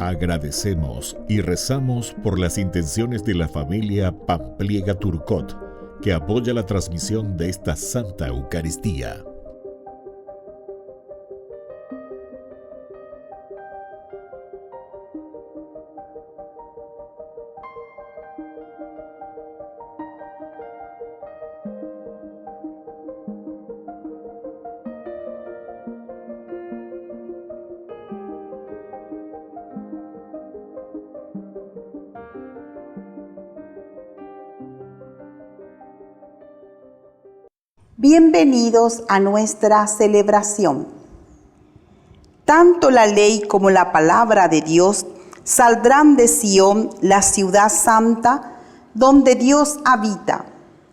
Agradecemos y rezamos por las intenciones de la familia Pampliega Turcot, que apoya la transmisión de esta Santa Eucaristía. Bienvenidos a nuestra celebración. Tanto la ley como la palabra de Dios saldrán de Sión, la ciudad santa, donde Dios habita.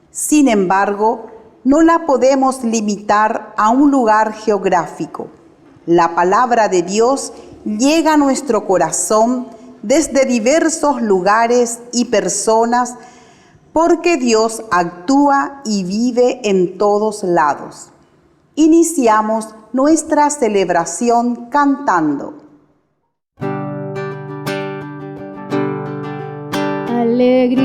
Sin embargo, no la podemos limitar a un lugar geográfico. La palabra de Dios llega a nuestro corazón desde diversos lugares y personas, porque Dios actúa y vive en todos lados. Iniciamos nuestra celebración cantando.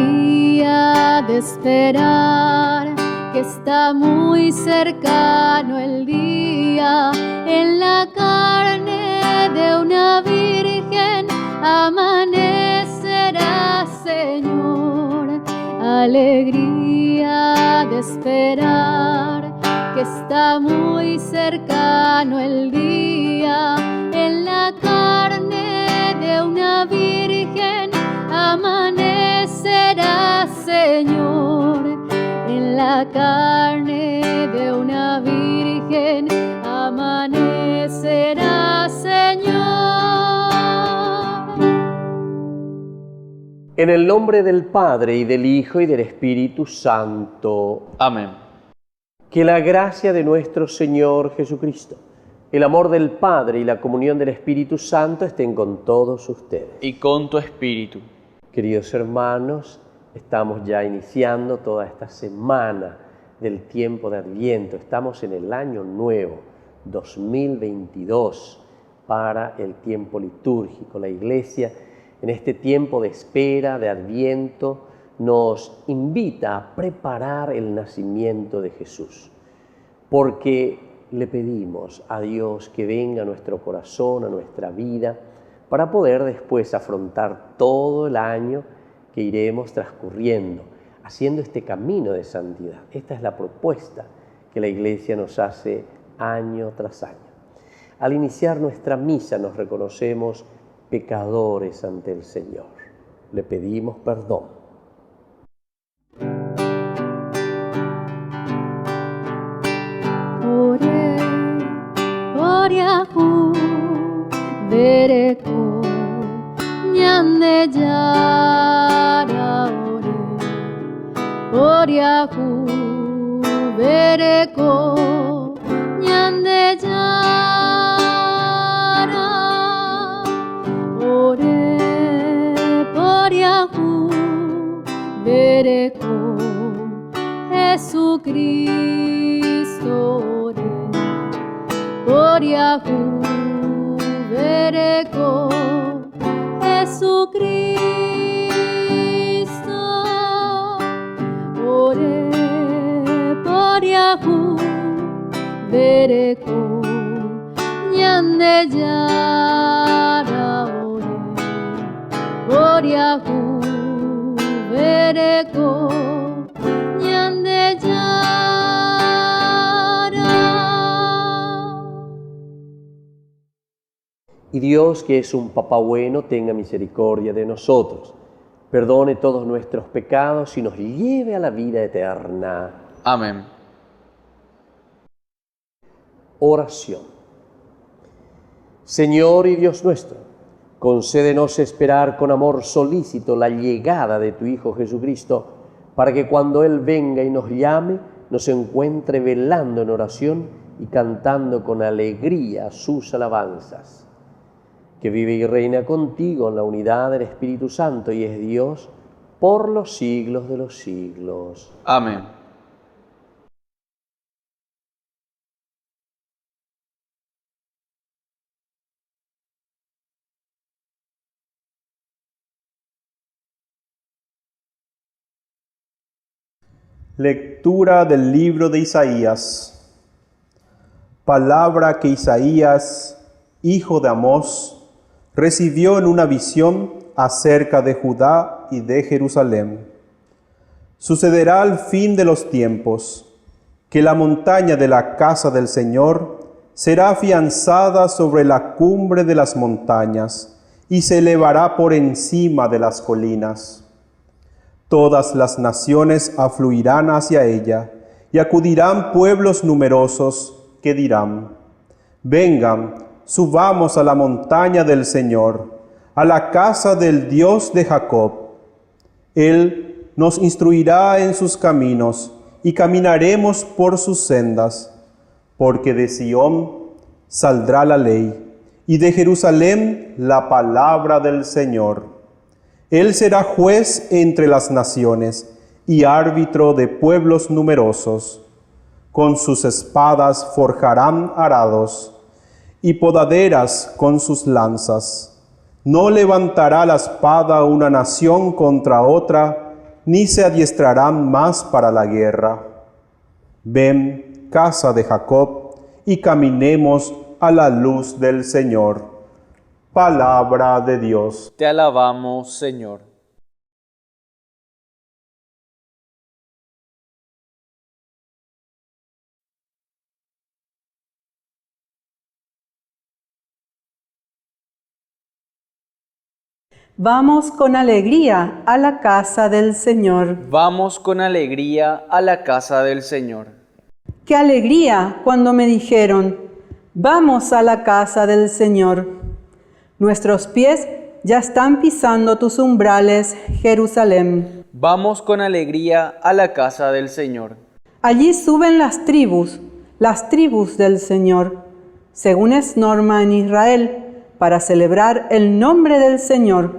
Alegría de esperar que está muy cercano el día, en la carne de una virgen amanecerá, Señor. Alegría de esperar que está muy cercano el día, en la carne de una virgen amanecerá, Señor. En la carne de una virgen amanecerá, Señor. En el nombre del Padre, y del Hijo, y del Espíritu Santo. Amén. Que la gracia de nuestro Señor Jesucristo, el amor del Padre y la comunión del Espíritu Santo estén con todos ustedes. Y con tu espíritu. Queridos hermanos, estamos ya iniciando toda esta semana del tiempo de Adviento. Estamos en el año nuevo, 2022, para el tiempo litúrgico. La Iglesia, en este tiempo de espera, de Adviento, nos invita a preparar el nacimiento de Jesús, porque le pedimos a Dios que venga a nuestro corazón, a nuestra vida, para poder después afrontar todo el año que iremos transcurriendo, haciendo este camino de santidad. Esta es la propuesta que la Iglesia nos hace año tras año. Al iniciar nuestra misa nos reconocemos pecadores ante el Señor. Le pedimos perdón. Ore, Oriahu, Bereko, Nyande Yara, Oriahu, Bereko, Nyande Yara. Bereko, Jesucristo, ore, Oriahu, Bereko, Jesucristo, ore, Oriahu, Bereko, Nyande Yara, ore, Oriahu, Bereko, Nyande Yara. Y Dios, que es un Papá bueno, tenga misericordia de nosotros, perdone todos nuestros pecados y nos lleve a la vida eterna. Amén. Oración. Señor y Dios nuestro, concédenos esperar con amor solícito la llegada de tu Hijo Jesucristo, para que cuando Él venga y nos llame, nos encuentre velando en oración y cantando con alegría sus alabanzas. Que vive y reina contigo en la unidad del Espíritu Santo y es Dios por los siglos de los siglos. Amén. Lectura del libro de Isaías. Palabra que Isaías, hijo de Amós, recibió en una visión acerca de Judá y de Jerusalén. Sucederá al fin de los tiempos, que la montaña de la casa del Señor será afianzada sobre la cumbre de las montañas y se elevará por encima de las colinas. Todas las naciones afluirán hacia ella, y acudirán pueblos numerosos que dirán: vengan, subamos a la montaña del Señor, a la casa del Dios de Jacob. Él nos instruirá en sus caminos, y caminaremos por sus sendas, porque de Sión saldrá la ley, y de Jerusalén la palabra del Señor. Él será juez entre las naciones y árbitro de pueblos numerosos. Con sus espadas forjarán arados y podaderas con sus lanzas. No levantará la espada una nación contra otra, ni se adiestrarán más para la guerra. Ven, casa de Jacob, y caminemos a la luz del Señor. Palabra de Dios. Te alabamos, Señor. Vamos con alegría a la casa del Señor. Vamos con alegría a la casa del Señor. ¡Qué alegría cuando me dijeron: vamos a la casa del Señor! Nuestros pies ya están pisando tus umbrales, Jerusalén. Vamos con alegría a la casa del Señor. Allí suben las tribus del Señor, según es norma en Israel, para celebrar el nombre del Señor.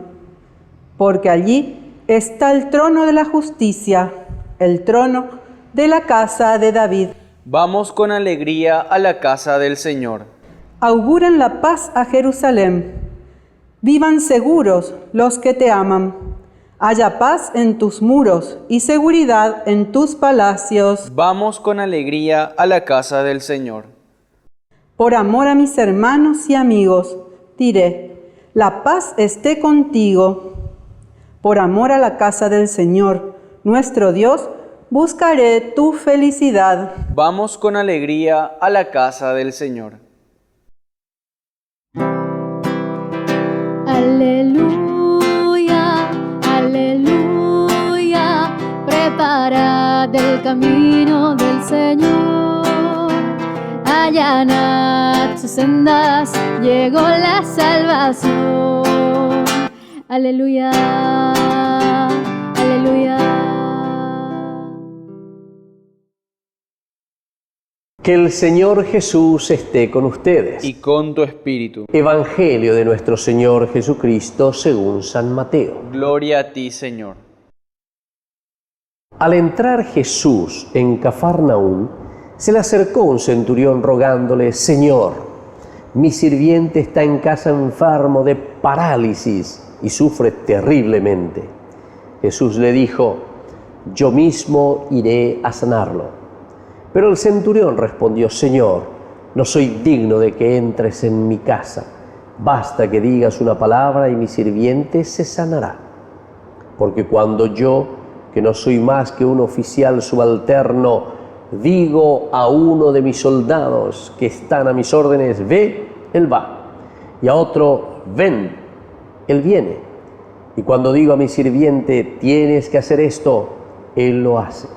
Porque allí está el trono de la justicia, el trono de la casa de David. Vamos con alegría a la casa del Señor. Auguren la paz a Jerusalén. Vivan seguros los que te aman. Haya paz en tus muros y seguridad en tus palacios. Vamos con alegría a la casa del Señor. Por amor a mis hermanos y amigos, diré: la paz esté contigo. Por amor a la casa del Señor, nuestro Dios, buscaré tu felicidad. Vamos con alegría a la casa del Señor. Aleluya, aleluya, preparad el camino del Señor. Allanad sus sendas, llegó la salvación. Aleluya, aleluya. Que el Señor Jesús esté con ustedes. Y con tu espíritu. Evangelio de nuestro Señor Jesucristo según San Mateo. Gloria a ti, Señor. Al entrar Jesús en Cafarnaúm, se le acercó un centurión rogándole: Señor, mi sirviente está en casa enfermo de parálisis y sufre terriblemente. Jesús le dijo: yo mismo iré a sanarlo. Pero el centurión respondió: Señor, no soy digno de que entres en mi casa. Basta que digas una palabra y mi sirviente se sanará. Porque cuando yo, que no soy más que un oficial subalterno, digo a uno de mis soldados que están a mis órdenes: ve, él va. Y a otro: ven, él viene. Y cuando digo a mi sirviente: tienes que hacer esto, él lo hace.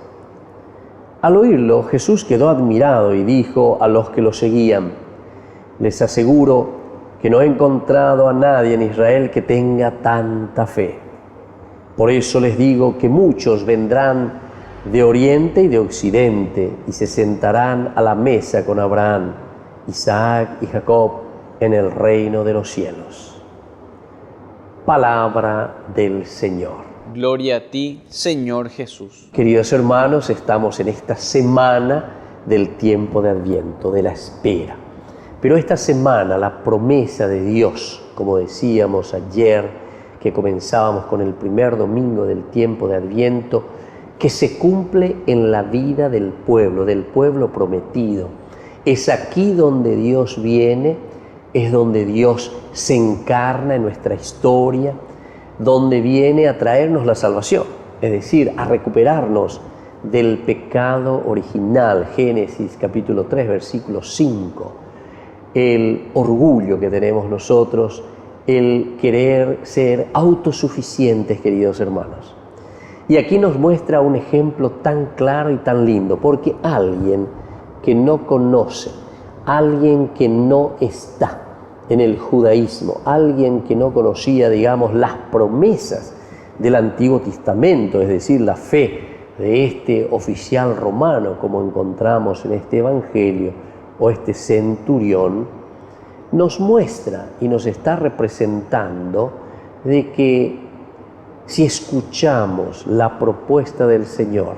Al oírlo, Jesús quedó admirado y dijo a los que lo seguían: les aseguro que no he encontrado a nadie en Israel que tenga tanta fe. Por eso les digo que muchos vendrán de oriente y de occidente y se sentarán a la mesa con Abraham, Isaac y Jacob en el reino de los cielos. Palabra del Señor. Gloria a ti, Señor Jesús. Queridos hermanos, estamos en esta semana del tiempo de Adviento, de la espera. Pero esta semana la promesa de Dios, como decíamos ayer, que comenzábamos con el primer domingo del tiempo de Adviento, que se cumple en la vida del pueblo prometido. Es aquí donde Dios viene, es donde Dios se encarna en nuestra historia, donde viene a traernos la salvación, es decir, a recuperarnos del pecado original. Génesis capítulo 3, versículo 5. El orgullo que tenemos nosotros, el querer ser autosuficientes, queridos hermanos. Y aquí nos muestra un ejemplo tan claro y tan lindo, porque alguien que no conoce, alguien que no está en el judaísmo, alguien que no conocía, digamos, las promesas del Antiguo Testamento, es decir, la fe de este oficial romano, como encontramos en este Evangelio, o este centurión, nos muestra y nos está representando de que si escuchamos la propuesta del Señor,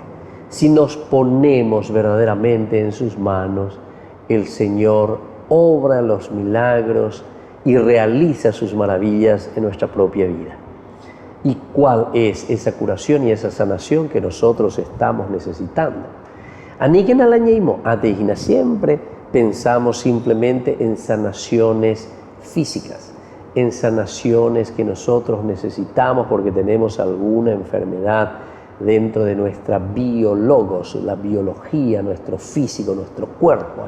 si nos ponemos verdaderamente en sus manos, el Señor obra los milagros y realiza sus maravillas en nuestra propia vida. ¿Y cuál es esa curación y esa sanación que nosotros estamos necesitando? Aniquen al añeimo, ateigina siempre pensamos simplemente en sanaciones físicas, en sanaciones que nosotros necesitamos porque tenemos alguna enfermedad dentro de nuestra biologos, la biología, nuestro físico, nuestro cuerpo.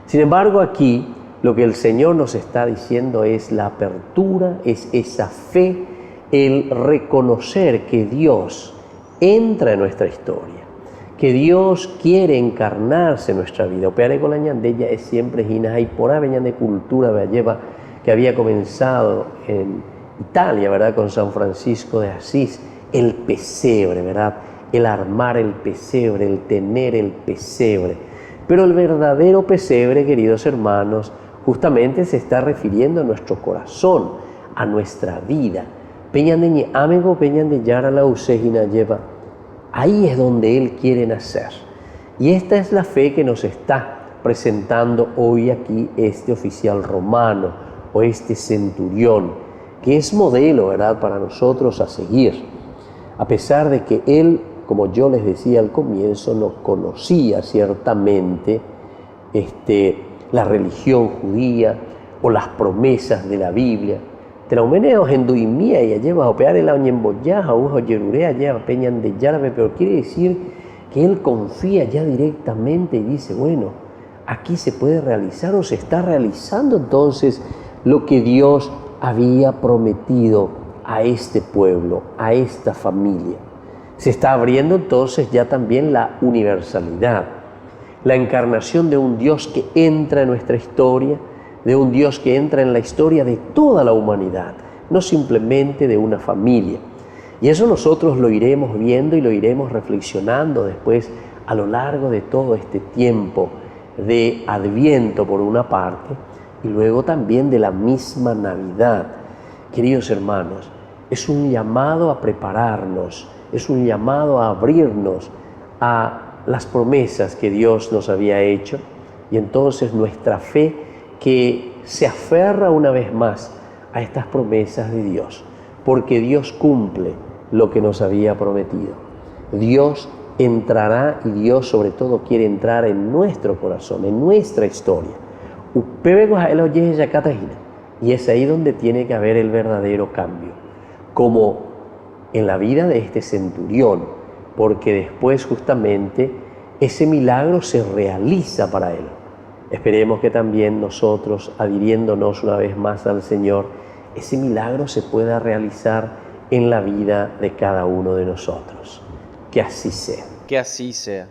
Sin embargo, aquí lo que el Señor nos está diciendo es la apertura, es esa fe, el reconocer que Dios entra en nuestra historia, que Dios quiere encarnarse en nuestra vida. Opeare con la ñandella es siempre gina y por aveñan de cultura lleva que había comenzado en Italia, ¿verdad? Con San Francisco de Asís, el pesebre, ¿verdad? El armar el pesebre, el tener el pesebre. Pero el verdadero pesebre, queridos hermanos, justamente se está refiriendo a nuestro corazón, a nuestra vida. Peñan de amigo, peñan de yara la usegina lleva. Ahí es donde Él quiere nacer. Y esta es la fe que nos está presentando hoy aquí este oficial romano o este centurión, que es modelo, ¿verdad?, para nosotros a seguir. A pesar de que él, como yo les decía al comienzo, no conocía ciertamente la religión judía o las promesas de la Biblia. Traumeneos en duimía y lleva a opear el año en boyaja, ujo yerurea, lleva peñan de yarbe, pero quiere decir que él confía ya directamente y dice, bueno, aquí se puede realizar o se está realizando entonces lo que Dios había prometido a este pueblo, a esta familia. Se está abriendo entonces ya también la universalidad, la encarnación de un Dios que entra en nuestra historia, de un Dios que entra en la historia de toda la humanidad, no simplemente de una familia. Y eso nosotros lo iremos viendo y lo iremos reflexionando después a lo largo de todo este tiempo de Adviento por una parte y luego también de la misma Navidad. Queridos hermanos, es un llamado a prepararnos, es un llamado a abrirnos a las promesas que Dios nos había hecho y entonces nuestra fe que se aferra una vez más a estas promesas de Dios, porque Dios cumple lo que nos había prometido. Dios entrará y Dios sobre todo quiere entrar en nuestro corazón, en nuestra historia. Y es ahí donde tiene que haber el verdadero cambio, como en la vida de este centurión, porque después justamente ese milagro se realiza para él. Esperemos que también nosotros, adhiriéndonos una vez más al Señor, ese milagro se pueda realizar en la vida de cada uno de nosotros. Que así sea. Que así sea.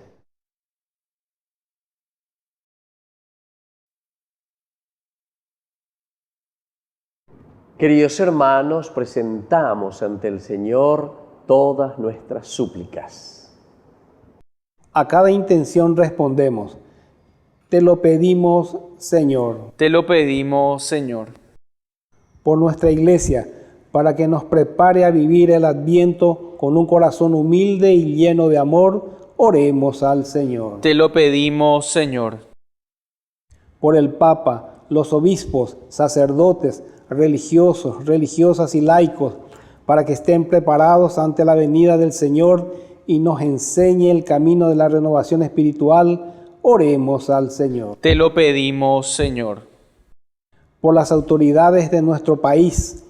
Queridos hermanos, presentamos ante el Señor todas nuestras súplicas. A cada intención respondemos, te lo pedimos, Señor. Te lo pedimos, Señor. Por nuestra iglesia, para que nos prepare a vivir el Adviento con un corazón humilde y lleno de amor. Oremos al Señor. Te lo pedimos, Señor. Por el Papa, los obispos, sacerdotes, religiosos, religiosas y laicos, para que estén preparados ante la venida del Señor y nos enseñe el camino de la renovación espiritual. Oremos al Señor. Te lo pedimos, Señor. Por las autoridades de nuestro país,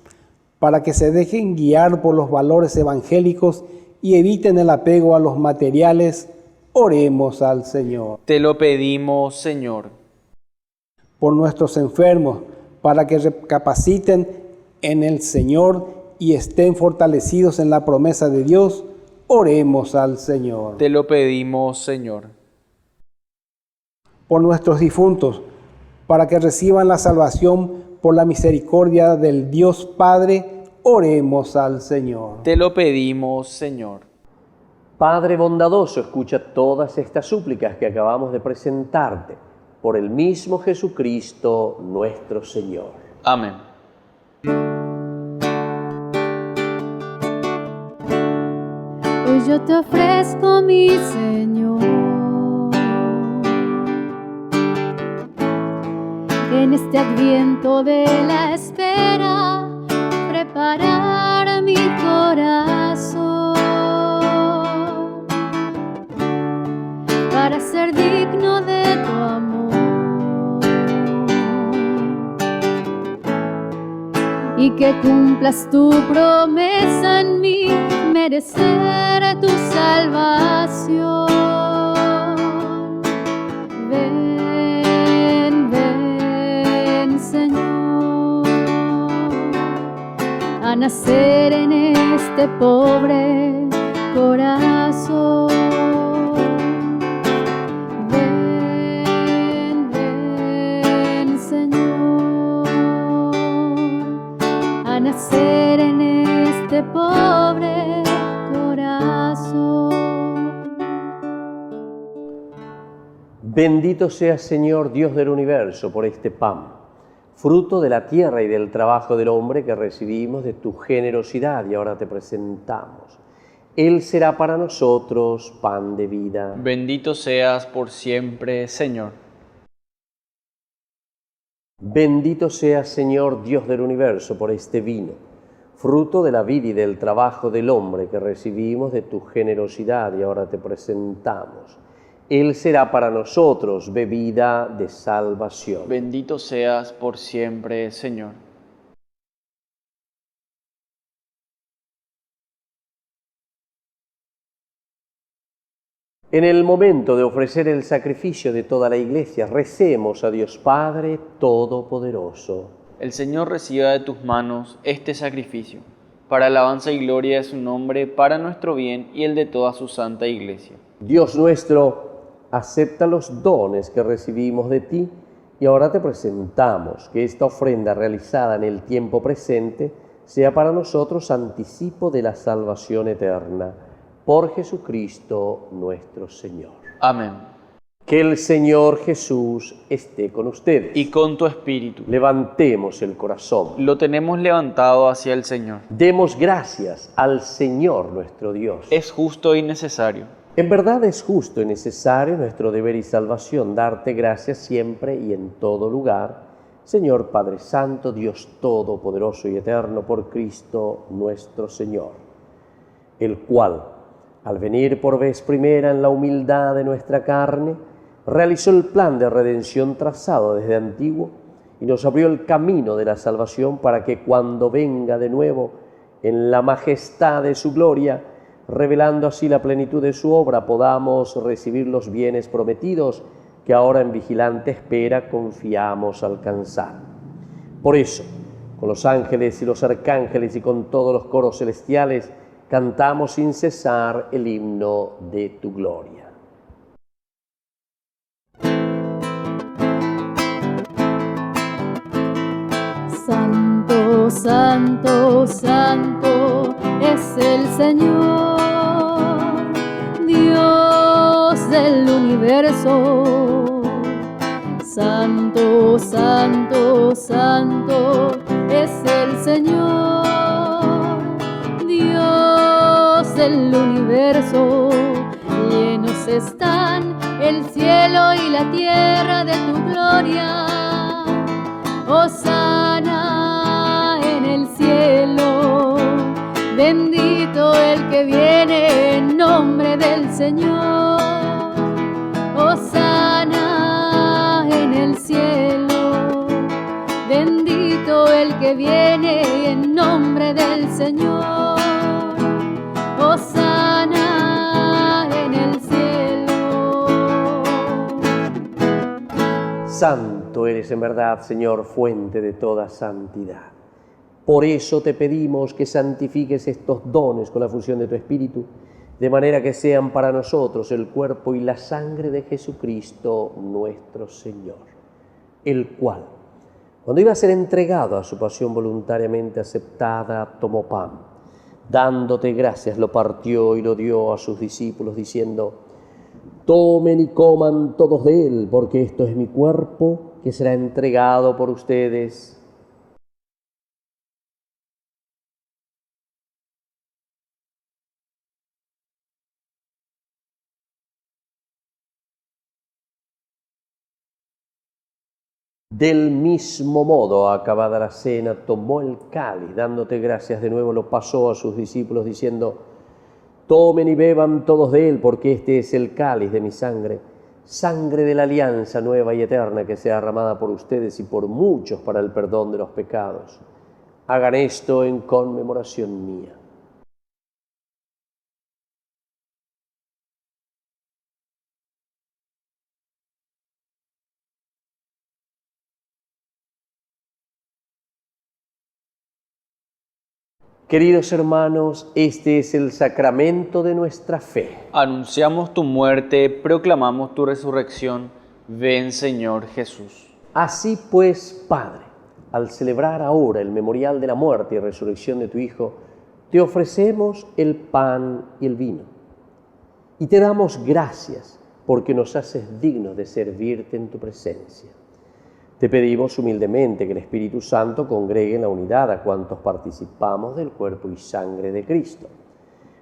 para que se dejen guiar por los valores evangélicos y eviten el apego a los materiales. Oremos al Señor. Te lo pedimos, Señor. Por nuestros enfermos, para que recapaciten en el Señor y estén fortalecidos en la promesa de Dios. Oremos al Señor. Te lo pedimos, Señor. Por nuestros difuntos, para que reciban la salvación por la misericordia del Dios Padre. Oremos al Señor. Te lo pedimos, Señor. Padre bondadoso, escucha todas estas súplicas que acabamos de presentarte por el mismo Jesucristo nuestro Señor. Amén. Hoy yo te ofrezco, mi Señor, en este adviento de la espera, preparar mi corazón para ser digno de tu amor y que cumplas tu promesa en mí, merecer tu salvación. Ven, ven, Señor, a nacer en este pobre corazón. Ven, ven, Señor, a nacer en este pobre corazón. Bendito seas, Señor, Dios del universo, por este pan, fruto de la tierra y del trabajo del hombre que recibimos de tu generosidad y ahora te presentamos. Él será para nosotros pan de vida. Bendito seas por siempre, Señor. Bendito seas, Señor, Dios del universo, por este vino, fruto de la vida y del trabajo del hombre que recibimos de tu generosidad y ahora te presentamos. Él será para nosotros bebida de salvación. Bendito seas por siempre, Señor. En el momento de ofrecer el sacrificio de toda la Iglesia, recemos a Dios Padre Todopoderoso. El Señor reciba de tus manos este sacrificio, para alabanza y gloria de su nombre, para nuestro bien y el de toda su santa Iglesia. Dios nuestro, acepta los dones que recibimos de ti y ahora te presentamos que esta ofrenda realizada en el tiempo presente sea para nosotros anticipo de la salvación eterna. Por Jesucristo nuestro Señor. Amén. Que el Señor Jesús esté con ustedes. Y con tu espíritu. Levantemos el corazón. Lo tenemos levantado hacia el Señor. Demos gracias al Señor nuestro Dios. Es justo y necesario. En verdad es justo y necesario, nuestro deber y salvación, darte gracias siempre y en todo lugar, Señor Padre Santo, Dios Todopoderoso y Eterno, por Cristo nuestro Señor, el cual, al venir por vez primera en la humildad de nuestra carne, realizó el plan de redención trazado desde antiguo y nos abrió el camino de la salvación para que cuando venga de nuevo en la majestad de su gloria, revelando así la plenitud de su obra, podamos recibir los bienes prometidos que ahora en vigilante espera confiamos alcanzar. Por eso, con los ángeles y los arcángeles y con todos los coros celestiales, cantamos sin cesar el himno de tu gloria. Santo, santo, santo es el Señor, Dios del universo. Santo, santo, santo es el Señor, del universo. Llenos están el cielo y la tierra de tu gloria. Hosana en el cielo, bendito el que viene en nombre del Señor. Hosana en el cielo, bendito el que viene en nombre del Señor. Hosana en el cielo. Santo eres en verdad, Señor, fuente de toda santidad. Por eso te pedimos que santifiques estos dones con la fusión de tu Espíritu, de manera que sean para nosotros el cuerpo y la sangre de Jesucristo nuestro Señor, el cual, cuando iba a ser entregado a su pasión voluntariamente aceptada, tomó pan, dándote gracias, lo partió y lo dio a sus discípulos, diciendo: tomen y coman todos de él, porque esto es mi cuerpo, que será entregado por ustedes. Del mismo modo, acabada la cena, tomó el cáliz, dándote gracias de nuevo, lo pasó a sus discípulos, diciendo: tomen y beban todos de él, porque este es el cáliz de mi sangre, sangre de la alianza nueva y eterna, que sea derramada por ustedes y por muchos para el perdón de los pecados. Hagan esto en conmemoración mía. Queridos hermanos, este es el sacramento de nuestra fe. Anunciamos tu muerte, proclamamos tu resurrección. Ven, Señor Jesús. Así pues, Padre, al celebrar ahora el memorial de la muerte y resurrección de tu Hijo, te ofrecemos el pan y el vino. Y te damos gracias porque nos haces dignos de servirte en tu presencia. Te pedimos humildemente que el Espíritu Santo congregue en la unidad a cuantos participamos del cuerpo y sangre de Cristo.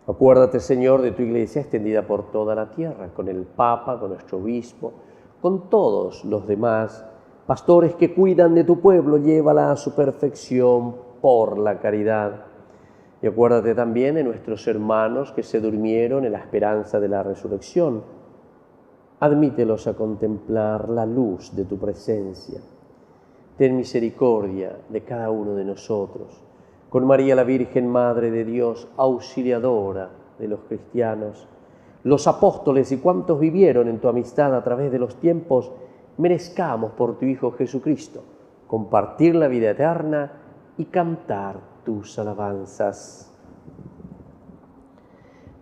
Acuérdate, Señor, de tu Iglesia extendida por toda la tierra, con el Papa, con nuestro Obispo, con todos los demás pastores que cuidan de tu pueblo, llévala a su perfección por la caridad. Y acuérdate también de nuestros hermanos que se durmieron en la esperanza de la resurrección. Admítelos a contemplar la luz de tu presencia. Ten misericordia de cada uno de nosotros. Con María la Virgen, Madre de Dios, auxiliadora de los cristianos, los apóstoles y cuantos vivieron en tu amistad a través de los tiempos, merezcamos por tu Hijo Jesucristo compartir la vida eterna y cantar tus alabanzas.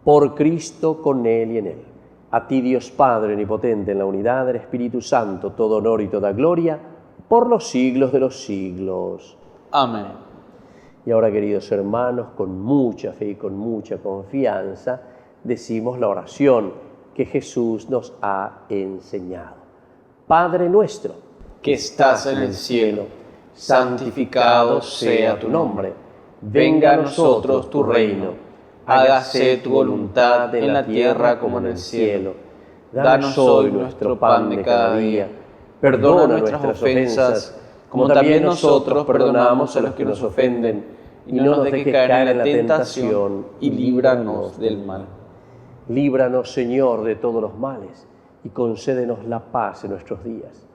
Por Cristo, con Él y en Él. A ti, Dios Padre omnipotente, en la unidad del Espíritu Santo, todo honor y toda gloria, por los siglos de los siglos. Amén. Y ahora, queridos hermanos, con mucha fe y con mucha confianza, decimos la oración que Jesús nos ha enseñado. Padre nuestro, que estás en el cielo, santificado sea tu nombre. Venga a nosotros tu reino. Hágase tu voluntad en la tierra como en el cielo. Danos hoy nuestro pan de cada día. Perdona nuestras ofensas, como también nosotros perdonamos a los que nos ofenden. Y no nos dejes caer en la tentación, y líbranos del mal. Líbranos, Señor, de todos los males, y concédenos la paz en nuestros días,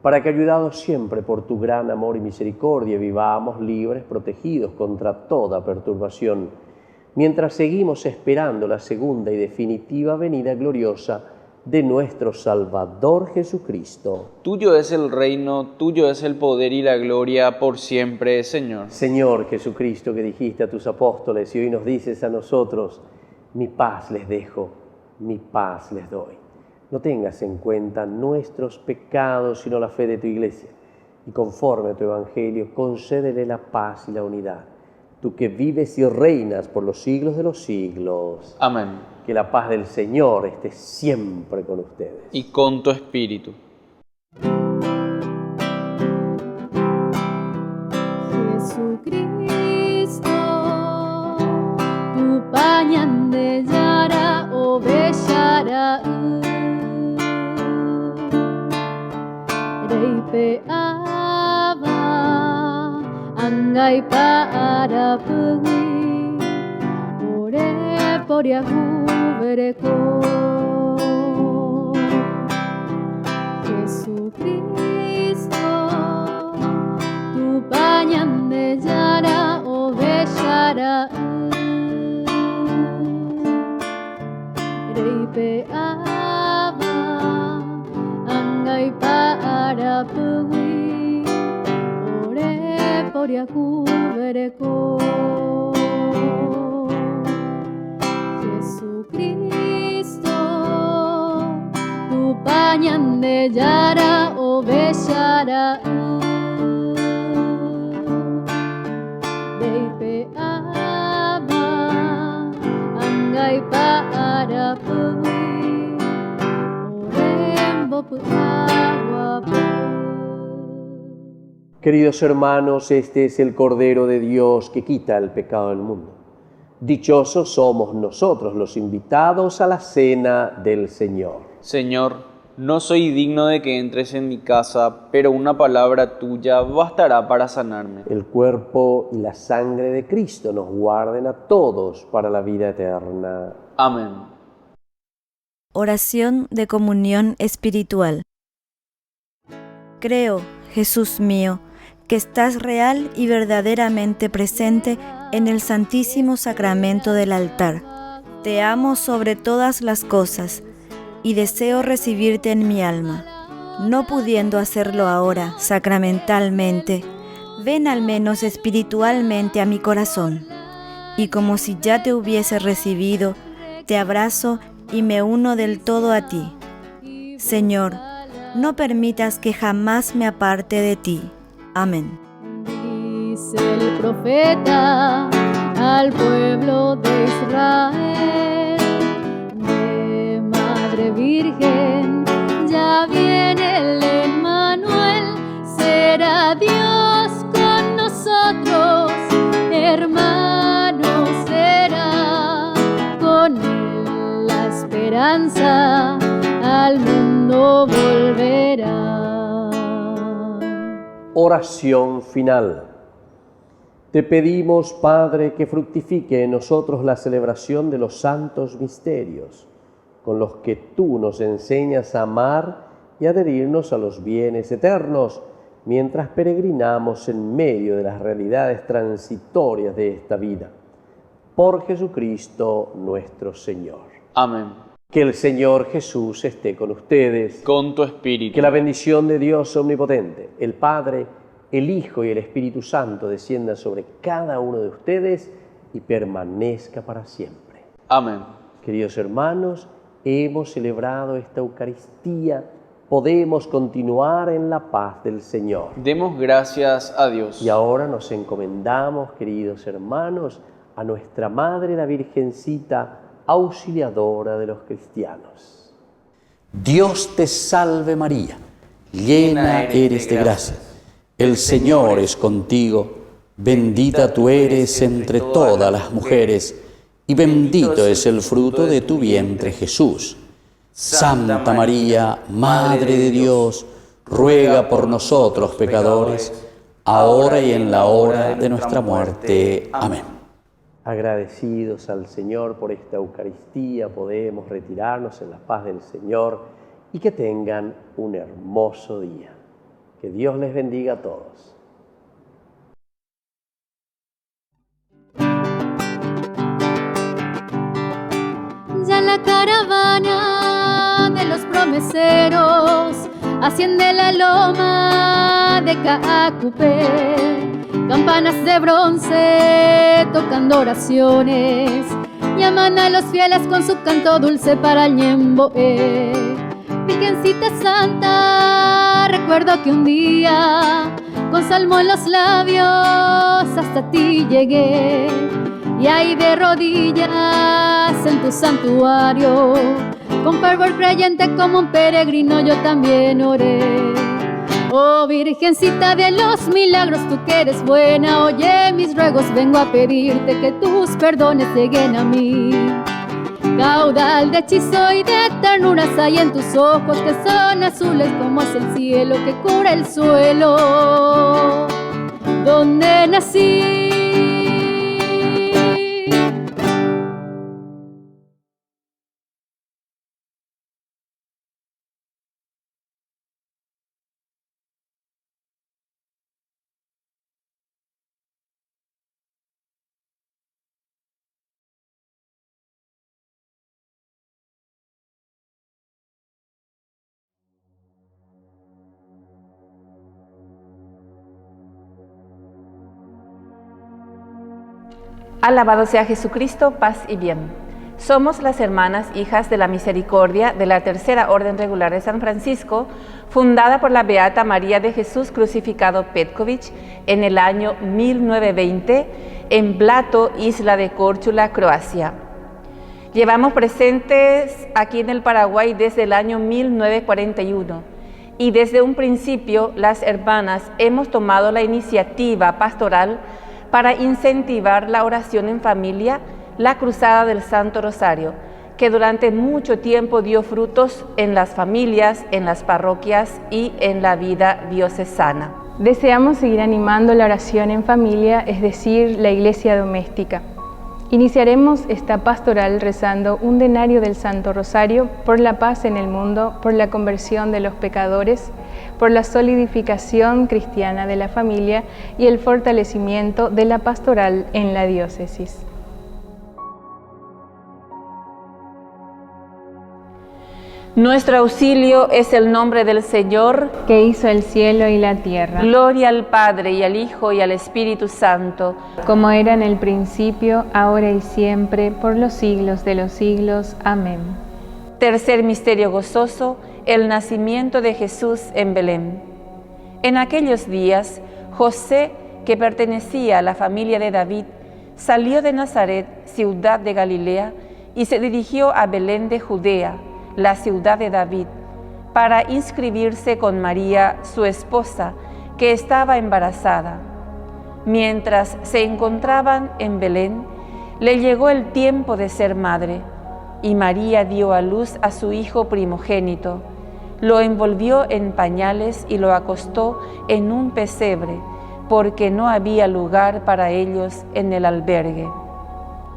para que, ayudados siempre por tu gran amor y misericordia, vivamos libres, protegidos contra toda perturbación, mientras seguimos esperando la segunda y definitiva venida gloriosa de nuestro Salvador Jesucristo. Tuyo es el reino, tuyo es el poder y la gloria por siempre, Señor. Señor Jesucristo, que dijiste a tus apóstoles y hoy nos dices a nosotros: mi paz les dejo, mi paz les doy. No tengas en cuenta nuestros pecados, sino la fe de tu Iglesia, y conforme a tu Evangelio, concédele la paz y la unidad. Tú que vives y reinas por los siglos de los siglos. Amén. Que la paz del Señor esté siempre con ustedes. Y con tu espíritu. Jesucristo, tu pañal de Angai para pugui ore poriahu bereko Jesucristo tu pañan de yara o bellara Reipe aba angai para pugui ore poriahu bereko Jesucristo tu pañan de yara o bellara Reipe aba angai para pugui orembo agua. Queridos hermanos, este es el Cordero de Dios que quita el pecado del mundo. Dichosos somos nosotros los invitados a la cena del Señor. Señor, no soy digno de que entres en mi casa, pero una palabra tuya bastará para sanarme. El cuerpo y la sangre de Cristo nos guarden a todos para la vida eterna. Amén. Oración de comunión espiritual. Creo, Jesús mío, que estás real y verdaderamente presente en el Santísimo Sacramento del altar. Te amo sobre todas las cosas y deseo recibirte en mi alma. No pudiendo hacerlo ahora sacramentalmente, ven al menos espiritualmente a mi corazón, y como si ya te hubiese recibido, te abrazo y me uno del todo a ti. Señor, no permitas que jamás me aparte de ti. Amén. Dice el profeta al pueblo de Israel, de Madre Virgen, ya viene el Emmanuel, será Dios con nosotros, hermano será, con él la esperanza al mundo volverá. Oración final. Te pedimos, Padre, que fructifique en nosotros la celebración de los santos misterios, con los que tú nos enseñas a amar y adherirnos a los bienes eternos, mientras peregrinamos en medio de las realidades transitorias de esta vida. Por Jesucristo nuestro Señor. Amén. Que el Señor Jesús esté con ustedes. Con tu espíritu. Que la bendición de Dios omnipotente, el Padre, el Hijo y el Espíritu Santo descienda sobre cada uno de ustedes y permanezca para siempre. Amén. Queridos hermanos, hemos celebrado esta Eucaristía. Podemos continuar en la paz del Señor. Demos gracias a Dios. Y ahora nos encomendamos, queridos hermanos, a nuestra Madre, la Virgencita, auxiliadora de los cristianos. Dios te salve María, llena eres de gracia. El Señor es contigo, bendita tú eres entre todas las mujeres, y bendito es el fruto de tu vientre Jesús. Santa María, Madre de Dios, ruega por nosotros pecadores, ahora y en la hora de nuestra muerte. Amén. Agradecidos al Señor por esta Eucaristía, podemos retirarnos en la paz del Señor y que tengan un hermoso día. Que Dios les bendiga a todos. Ya la caravana de los promeseros asciende la loma de Caacupé. Campanas de bronce tocando oraciones llaman a los fieles con su canto dulce para el Ñemboé. Virgencita Santa, recuerdo que un día con salmo en los labios hasta ti llegué, y ahí de rodillas en tu santuario con fervor creyente como un peregrino yo también oré. Oh Virgencita de los milagros, tú que eres buena, oye mis ruegos, vengo a pedirte que tus perdones lleguen a mí. Caudal de hechizo y de ternuras hay en tus ojos, que son azules como es el cielo que cura el suelo. donde nací. Alabado sea Jesucristo, paz y bien. Somos las hermanas hijas de la misericordia de la Tercera Orden Regular de San Francisco, fundada por la Beata María de Jesús Crucificado Petković en el año 1920 en Blato, isla de Córčula, Croacia. Llevamos presentes aquí en el Paraguay desde el año 1941 y desde un principio las hermanas hemos tomado la iniciativa pastoral para incentivar la oración en familia, la Cruzada del Santo Rosario, que durante mucho tiempo dio frutos en las familias, en las parroquias y en la vida diocesana. Deseamos seguir animando la oración en familia, es decir, la iglesia doméstica. Iniciaremos esta pastoral rezando un denario del Santo Rosario por la paz en el mundo, por la conversión de los pecadores, por la solidificación cristiana de la familia y el fortalecimiento de la pastoral en la diócesis. Nuestro auxilio es el nombre del Señor, que hizo el cielo y la tierra. Gloria al Padre, y al Hijo, y al Espíritu Santo, como era en el principio, ahora y siempre, por los siglos de los siglos. Amén. Tercer misterio gozoso, el nacimiento de Jesús en Belén. En aquellos días, José, que pertenecía a la familia de David, salió de Nazaret, ciudad de Galilea, y se dirigió a Belén de Judea, la ciudad de David, para inscribirse con María, su esposa, que estaba embarazada. Mientras se encontraban en Belén, le llegó el tiempo de ser madre, y María dio a luz a su hijo primogénito, lo envolvió en pañales y lo acostó en un pesebre, porque no había lugar para ellos en el albergue.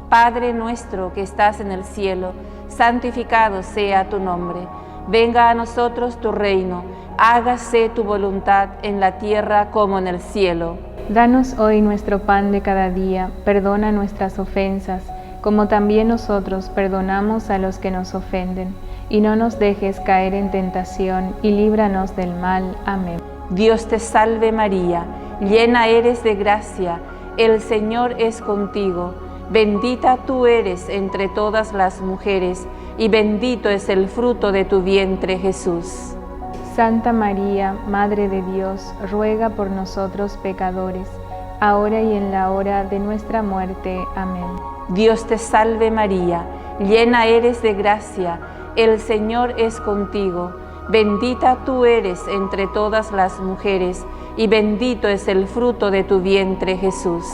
Padre nuestro que estás en el cielo, santificado sea tu nombre. Venga a nosotros tu reino. Hágase tu voluntad en la tierra como en el cielo. Danos hoy nuestro pan de cada día. Perdona nuestras ofensas, como también nosotros perdonamos a los que nos ofenden. Y no nos dejes caer en tentación, y líbranos del mal. Amén. Dios te salve María, llena eres de gracia. El Señor es contigo. Bendita tú eres entre todas las mujeres, y bendito es el fruto de tu vientre, Jesús. Santa María, Madre de Dios, ruega por nosotros pecadores, ahora y en la hora de nuestra muerte. Amén. Dios te salve María, llena eres de gracia, el Señor es contigo. Bendita tú eres entre todas las mujeres, y bendito es el fruto de tu vientre, Jesús.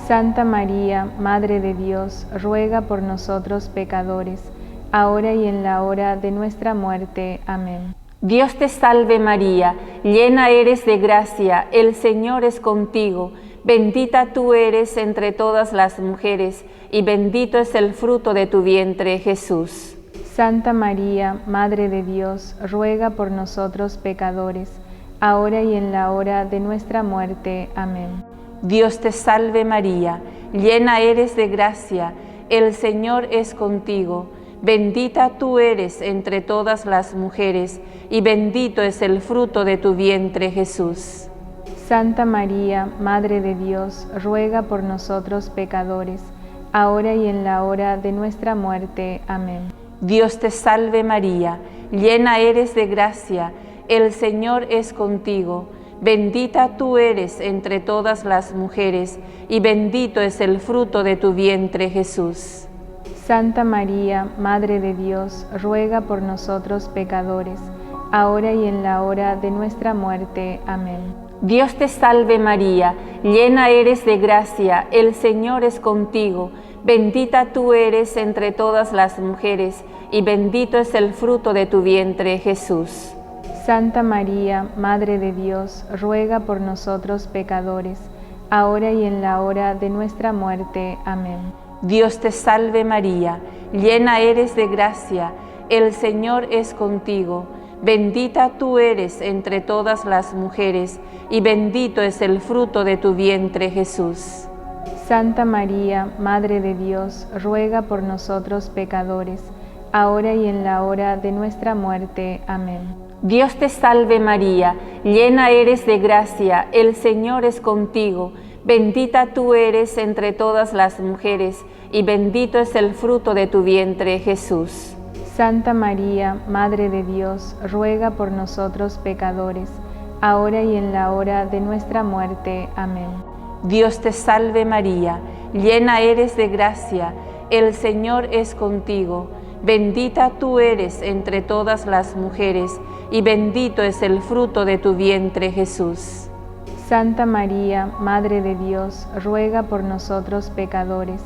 Santa María, Madre de Dios, ruega por nosotros pecadores, ahora y en la hora de nuestra muerte. Amén. Dios te salve María, llena eres de gracia, el Señor es contigo. Bendita tú eres entre todas las mujeres, y bendito es el fruto de tu vientre, Jesús. Santa María, Madre de Dios, ruega por nosotros pecadores, ahora y en la hora de nuestra muerte. Amén. Dios te salve María, llena eres de gracia, el Señor es contigo. Bendita tú eres entre todas las mujeres, y bendito es el fruto de tu vientre, Jesús. Santa María, Madre de Dios, ruega por nosotros pecadores, ahora y en la hora de nuestra muerte. Amén. Dios te salve María, llena eres de gracia, el Señor es contigo. Bendita tú eres entre todas las mujeres, y bendito es el fruto de tu vientre, Jesús. Santa María, Madre de Dios, ruega por nosotros pecadores, ahora y en la hora de nuestra muerte. Amén. Dios te salve María, llena eres de gracia, el Señor es contigo. Bendita tú eres entre todas las mujeres, y bendito es el fruto de tu vientre, Jesús. Santa María, Madre de Dios, ruega por nosotros pecadores, ahora y en la hora de nuestra muerte. Amén. Dios te salve María, llena eres de gracia, el Señor es contigo. Bendita tú eres entre todas las mujeres, y bendito es el fruto de tu vientre, Jesús. Santa María, Madre de Dios, ruega por nosotros pecadores, ahora y en la hora de nuestra muerte. Amén. Dios te salve María, llena eres de gracia, el Señor es contigo. Bendita tú eres entre todas las mujeres, y bendito es el fruto de tu vientre, Jesús. Santa María, Madre de Dios, ruega por nosotros pecadores, ahora y en la hora de nuestra muerte. Amén. Dios te salve María, llena eres de gracia, el Señor es contigo. Bendita tú eres entre todas las mujeres, y bendito es el fruto de tu vientre, Jesús. Santa María, Madre de Dios, ruega por nosotros pecadores,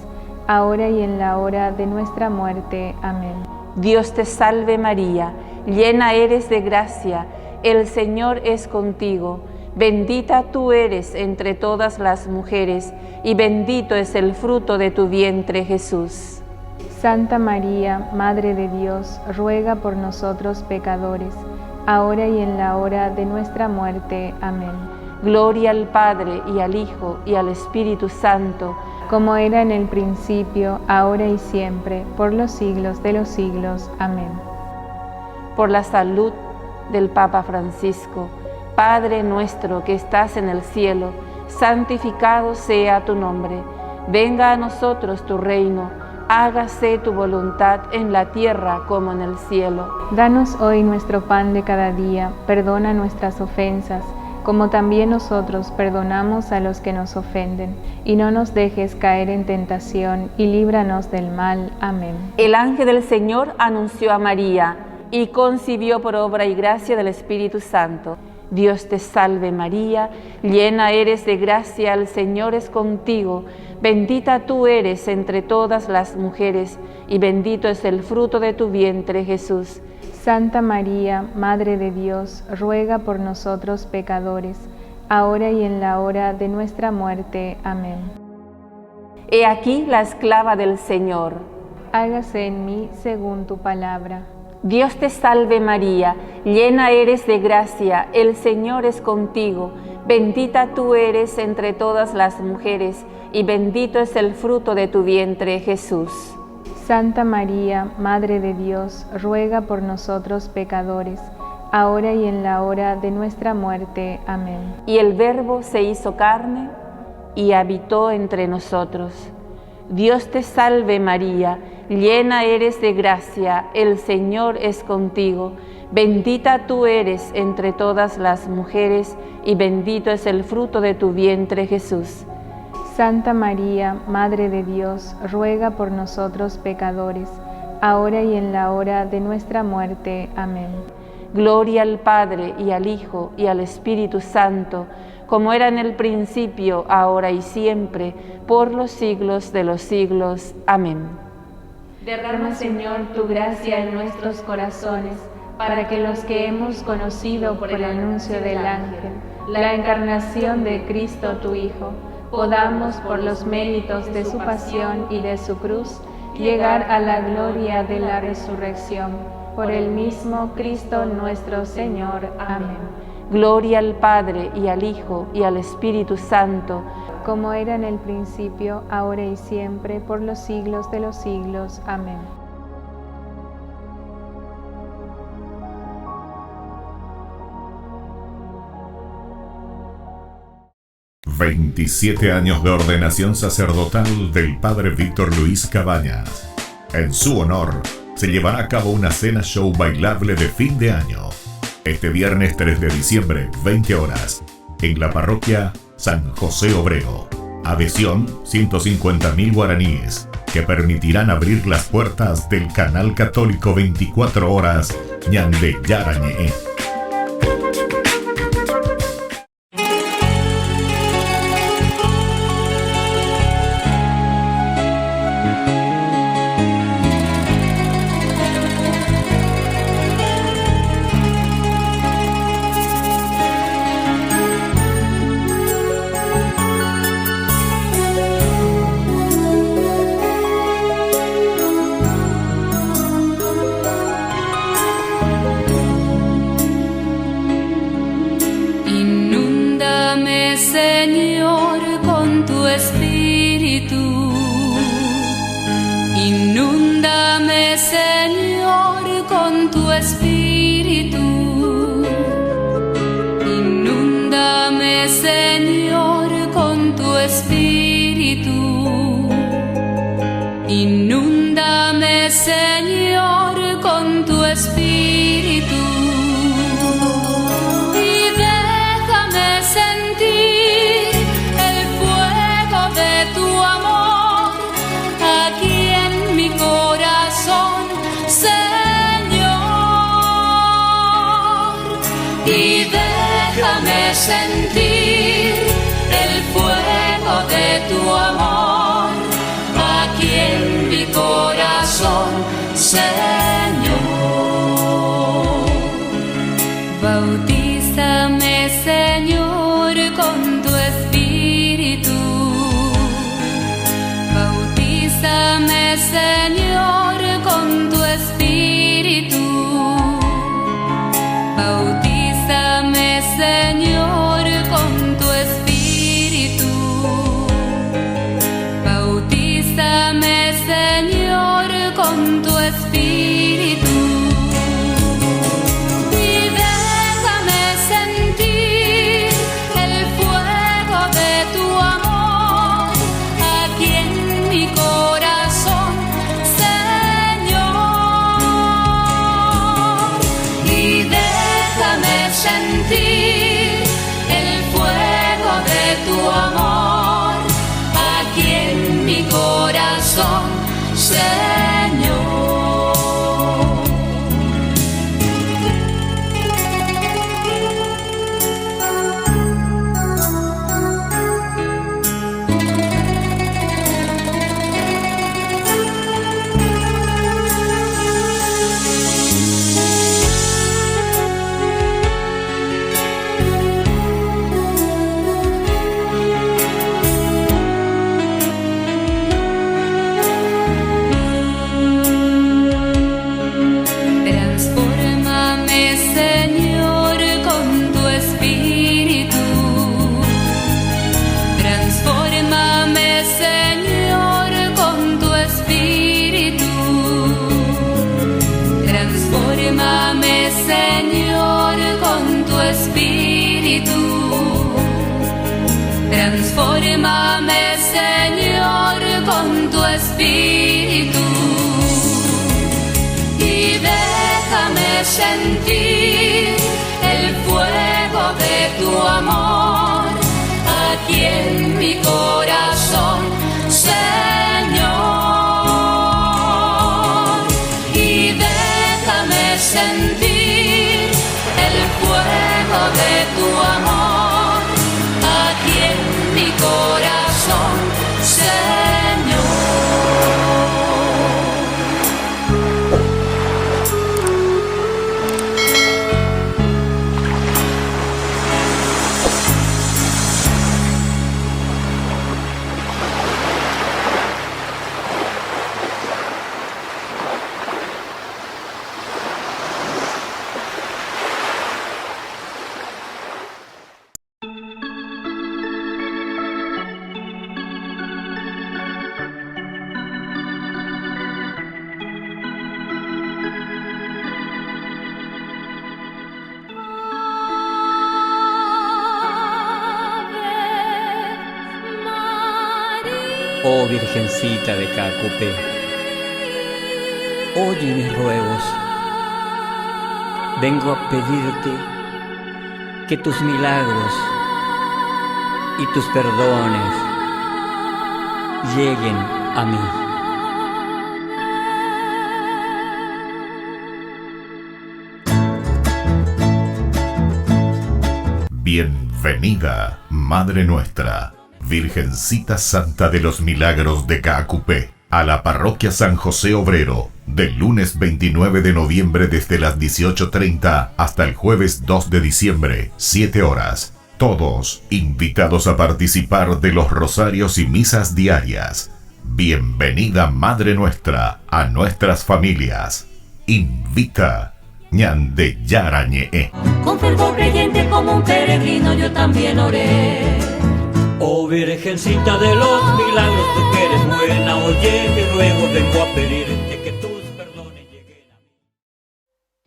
ahora y en la hora de nuestra muerte. Amén. Dios te salve María, llena eres de gracia, el Señor es contigo. Bendita tú eres entre todas las mujeres, y bendito es el fruto de tu vientre, Jesús. Santa María, Madre de Dios, ruega por nosotros pecadores, ahora y en la hora de nuestra muerte. Amén. Gloria al Padre, y al Hijo, y al Espíritu Santo, como era en el principio, ahora y siempre, por los siglos de los siglos. Amén. Por la salud del Papa Francisco, Padre nuestro que estás en el cielo, santificado sea tu nombre. Venga a nosotros tu reino, hágase tu voluntad en la tierra como en el cielo. Danos hoy nuestro pan de cada día, perdona nuestras ofensas, como también nosotros perdonamos a los que nos ofenden, y no nos dejes caer en tentación, y líbranos del mal. Amén. El ángel del Señor anunció a María, y concibió por obra y gracia del Espíritu Santo. Dios te salve María, llena eres de gracia, el Señor es contigo. Bendita tú eres entre todas las mujeres, y bendito es el fruto de tu vientre, Jesús. Santa María, Madre de Dios, ruega por nosotros pecadores, ahora y en la hora de nuestra muerte. Amén. He aquí la esclava del Señor. Hágase en mí según tu palabra. Dios te salve María, llena eres de gracia, el Señor es contigo. Bendita tú eres entre todas las mujeres, y bendito es el fruto de tu vientre, Jesús. Santa María, Madre de Dios, ruega por nosotros pecadores, ahora y en la hora de nuestra muerte. Amén. Y el Verbo se hizo carne y habitó entre nosotros. Dios te salve María, llena eres de gracia, el Señor es contigo. Bendita tú eres entre todas las mujeres, y bendito es el fruto de tu vientre, Jesús. Santa María, Madre de Dios, ruega por nosotros pecadores, ahora y en la hora de nuestra muerte. Amén. Gloria al Padre, y al Hijo, y al Espíritu Santo, como era en el principio, ahora y siempre, por los siglos de los siglos. Amén. Derrama, Señor, tu gracia en nuestros corazones, para que los que hemos conocido por el anuncio del ángel, la encarnación de Cristo tu Hijo, podamos, por los méritos de su pasión y de su cruz, llegar a la gloria de la resurrección. Por el mismo Cristo nuestro Señor. Amén. Gloria al Padre, y al Hijo, y al Espíritu Santo, como era en el principio, ahora y siempre, por los siglos de los siglos. Amén. «27 años de ordenación sacerdotal del Padre Víctor Luis Cabañas. En su honor, se llevará a cabo una cena show bailable de fin de año. Este viernes 3 de diciembre, 20 horas, en la parroquia San José Obrero. Adhesión, 150.000 guaraníes, que permitirán abrir las puertas del canal católico 24 horas Ñande Yarañe. con tu espíritu. Inúndame, Señor, con tu espíritu. Inúndame, Señor, con tu espíritu. Y déjame sentir el fuego de tu amor aquí en mi corazón, Señor. Y déjame sentir el fuego de tu amor aquí en mi corazón, Señor. Bautízame, Señor, con tu espíritu. Bautízame, Señor, con tu espíritu. Bautízame, Señor, con tu espíritu. Bautízame, Señor, con tu espíritu. Y déjame sentir el fuego de tu amor aquí en mi corazón, Señor. Y déjame sentir el fuego de tu amor aquí en mi corazón, Señor. Transfórmame, Señor, con tu espíritu. Transfórmame, Señor, con tu espíritu. Transfórmame, Señor, con tu espíritu. Transfórmame, Señor, con tu espíritu. Y déjame sentir el fuego de tu amor aquí en mi corazón, Señor. Y déjame sentir el fuego de tu amor aquí en mi corazón, Señor. Oh Virgencita de Caacupé, oye mis ruegos. Vengo a pedirte que tus milagros y tus perdones lleguen a mí. Bienvenida, Madre nuestra, Virgencita Santa de los Milagros de Caacupé, a la Parroquia San José Obrero, del lunes 29 de noviembre desde las 18:30 hasta el jueves 2 de diciembre, 7 horas. Todos invitados a participar de los rosarios y misas diarias. Bienvenida, Madre nuestra, a nuestras familias. Invita Ñande Yarañe. Con fervor creyente como un peregrino yo también oré. Oh Virgencita de los Milagros, tú que eres buena, oye mi ruego, vengo a pedirte que tus perdones lleguen a mí.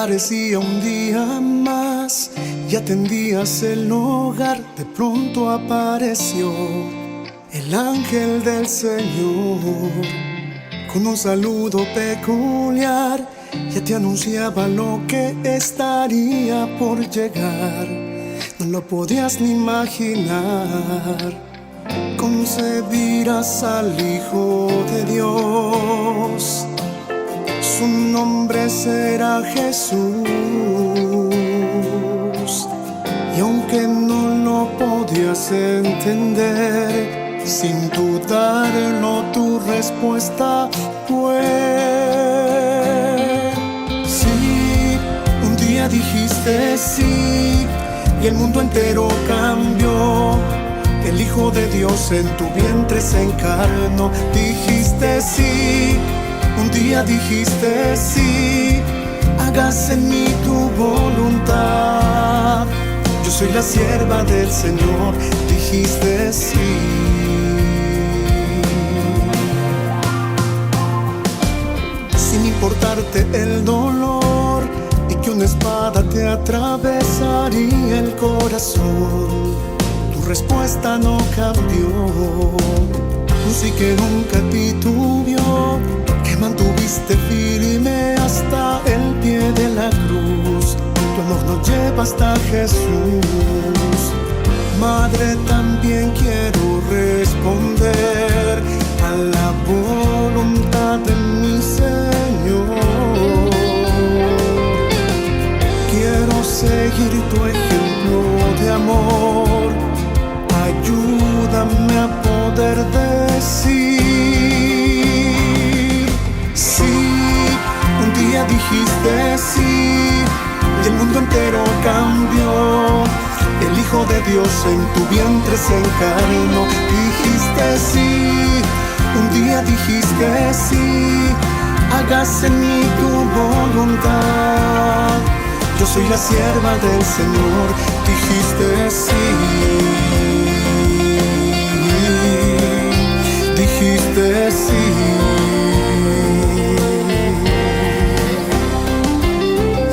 parecía un día más y atendías el hogar, de pronto apareció el ángel del Señor con un saludo peculiar. Ya te anunciaba lo que estaría por llegar. No lo podías ni imaginar. Concebirás al Hijo de Dios. Su nombre será Jesús. Y aunque no lo podías entender, sin dudarlo tu respuesta fue sí. Un día dijiste sí y el mundo entero cambió. El Hijo de Dios en tu vientre se encarnó. Dijiste sí. Un día dijiste sí. Hágase en mí tu voluntad. Yo soy la sierva del Señor. Dijiste sí. Sin importarte el dolor y que una espada te atravesaría el corazón, tu respuesta no cambió. Tú sí que nunca titubeó, que mantuviste firme hasta el pie de la cruz. Tu amor nos lleva hasta Jesús. Madre, también quiero responder a la voluntad de mi Señor. Quiero seguir tu ejemplo de amor. Ayúdame a poder decir sí. Un día dijiste sí y el mundo entero cambió. El Hijo de Dios en tu vientre se encarnó. Dijiste sí. Un día dijiste sí. Hágase en mí tu voluntad. Yo soy la sierva del Señor. Dijiste sí. Dijiste sí.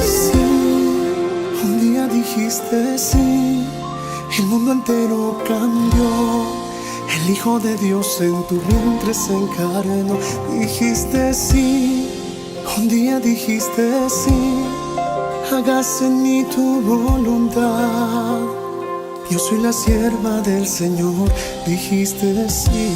Sí. Un día dijiste sí. El mundo entero cambió. El Hijo de Dios en tu vientre se encarnó. Dijiste sí. Un día dijiste sí. Hágase en mí tu voluntad. Yo soy la sierva del Señor. Dijiste sí.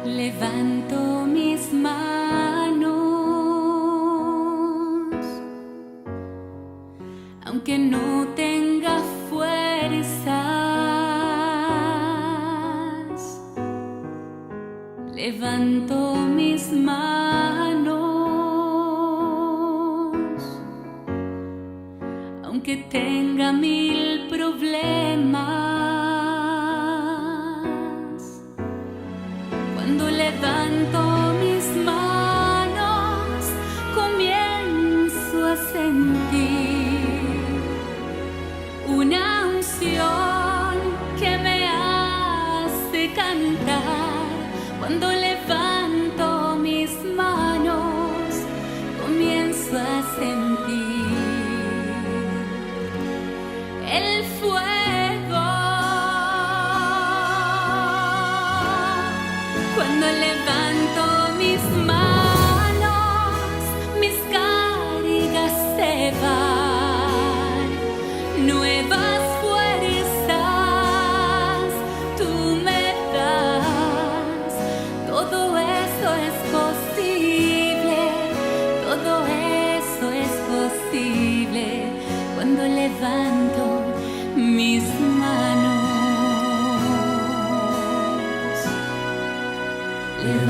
Levanto mis manos, aunque no tenga fuerzas. Levanto mis manos, aunque tenga 1000 problemas. Cuando levanto mis manos, comienzo a sentir una unción que me hace cantar. Cuando levanto mis manos, comienzo a sentir el fuego. Cuando levanto mis manos, mis cargas se van. Nuevas fuerzas tú me das.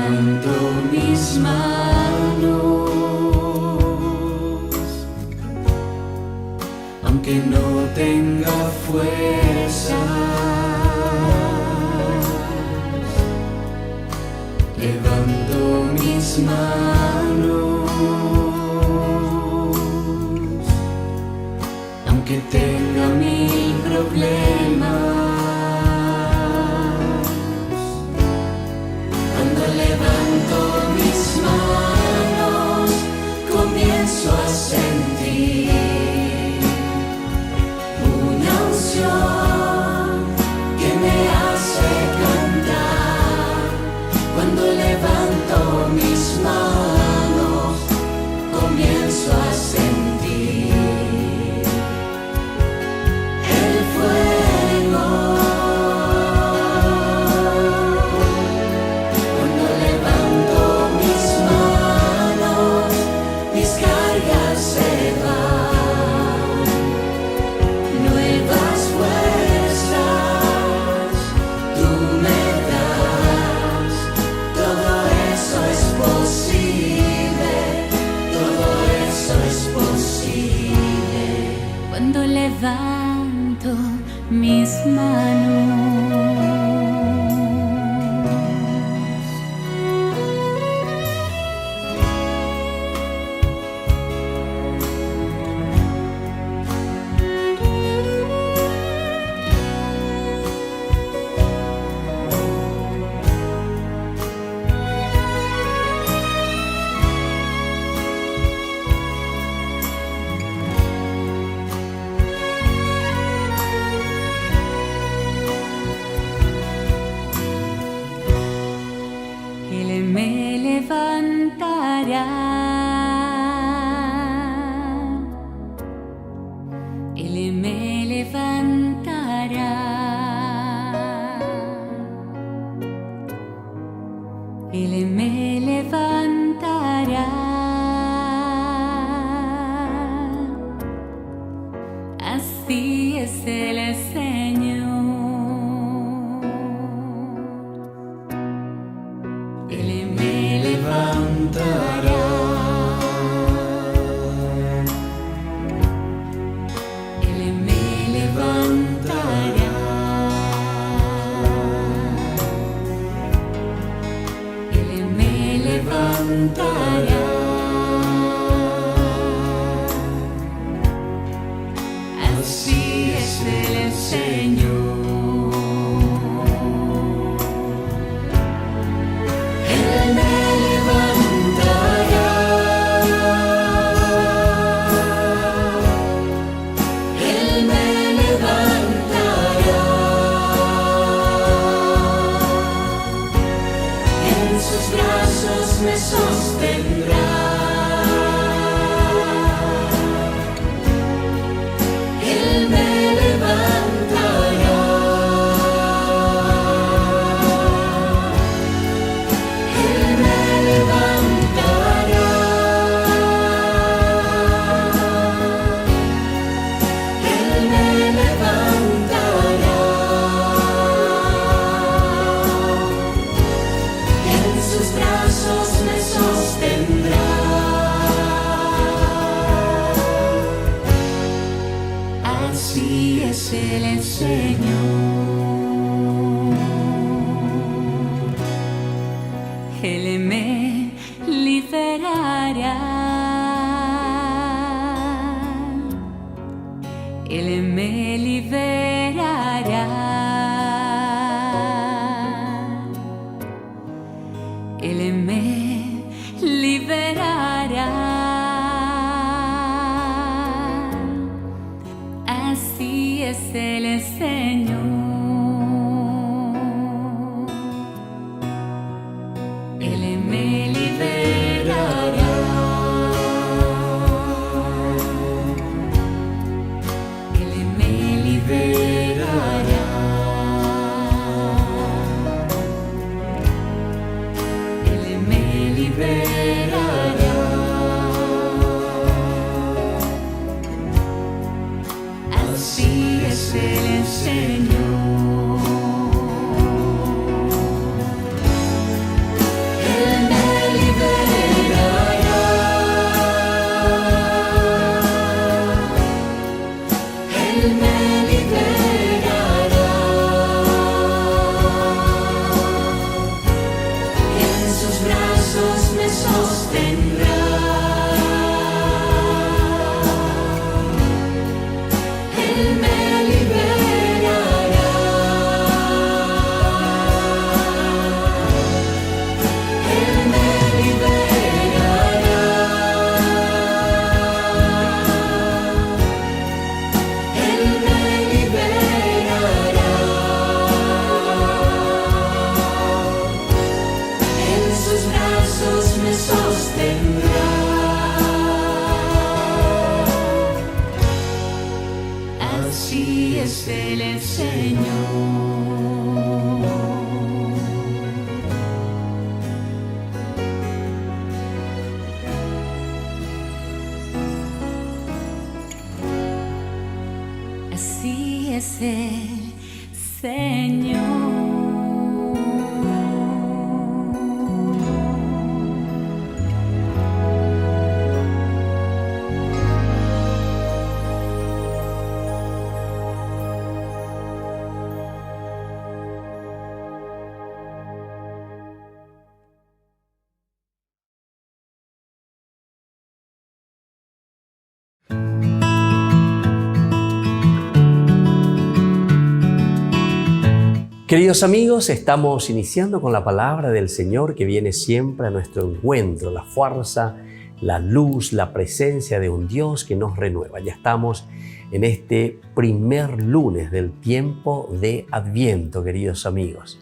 levanto mis manos, aunque no tenga fuerza. Levanto mis manos, aunque tenga mil problemas. Cuando levanto mis manos, comienzo a sentir una unción que me hace cantar. Cuando levanto mis manos, comienzo a sentir el fuego. Cuando levanto mis manos, mis cargas se van. Nuevas fuerzas tú me das. Todo eso es posible, todo eso es posible. Cuando levanto mis manos. Así es el Señor. Queridos amigos, estamos iniciando con la palabra del Señor que viene siempre a nuestro encuentro, la fuerza, la luz, la presencia de un Dios que nos renueva. Ya estamos en este primer lunes del tiempo de Adviento, queridos amigos.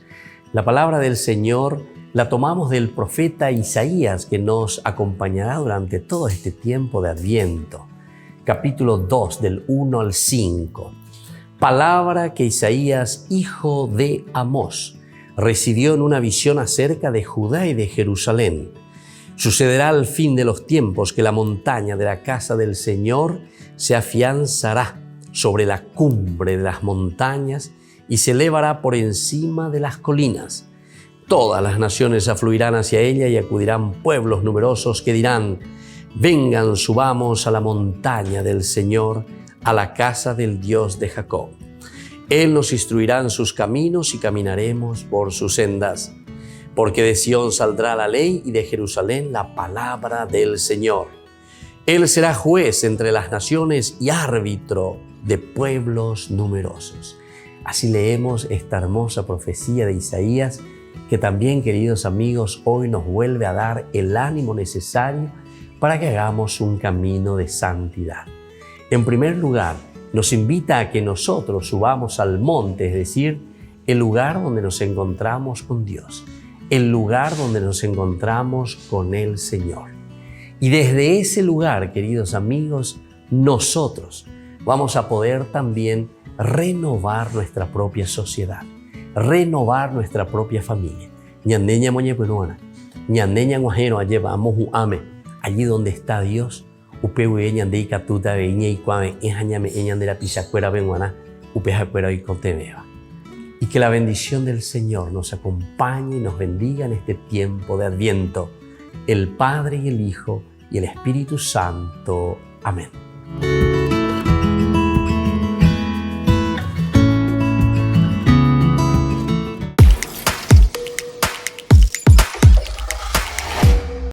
La palabra del Señor la tomamos del profeta Isaías, que nos acompañará durante todo este tiempo de Adviento. Capítulo 2, del 1 al 5. Palabra que Isaías, hijo de Amós, recibió en una visión acerca de Judá y de Jerusalén. Sucederá al fin de los tiempos que la montaña de la casa del Señor se afianzará sobre la cumbre de las montañas y se elevará por encima de las colinas. Todas las naciones afluirán hacia ella y acudirán pueblos numerosos que dirán: vengan, subamos a la montaña del Señor, a la casa del Dios de Jacob. Él nos instruirá en sus caminos y caminaremos por sus sendas. Porque de Sión saldrá la ley y de Jerusalén la palabra del Señor. Él será juez entre las naciones y árbitro de pueblos numerosos. Así leemos esta hermosa profecía de Isaías, que también, queridos amigos, hoy nos vuelve a dar el ánimo necesario para que hagamos un camino de santidad. En primer lugar, nos invita a que nosotros subamos al monte, es decir, el lugar donde nos encontramos con Dios, el lugar donde nos encontramos con el Señor. Y desde ese lugar, queridos amigos, nosotros vamos a poder también renovar nuestra propia sociedad, renovar nuestra propia familia. Allí donde está Dios, y que la bendición del Señor nos acompañe y nos bendiga en este tiempo de Adviento, el Padre y el Hijo y el Espíritu Santo. Amén.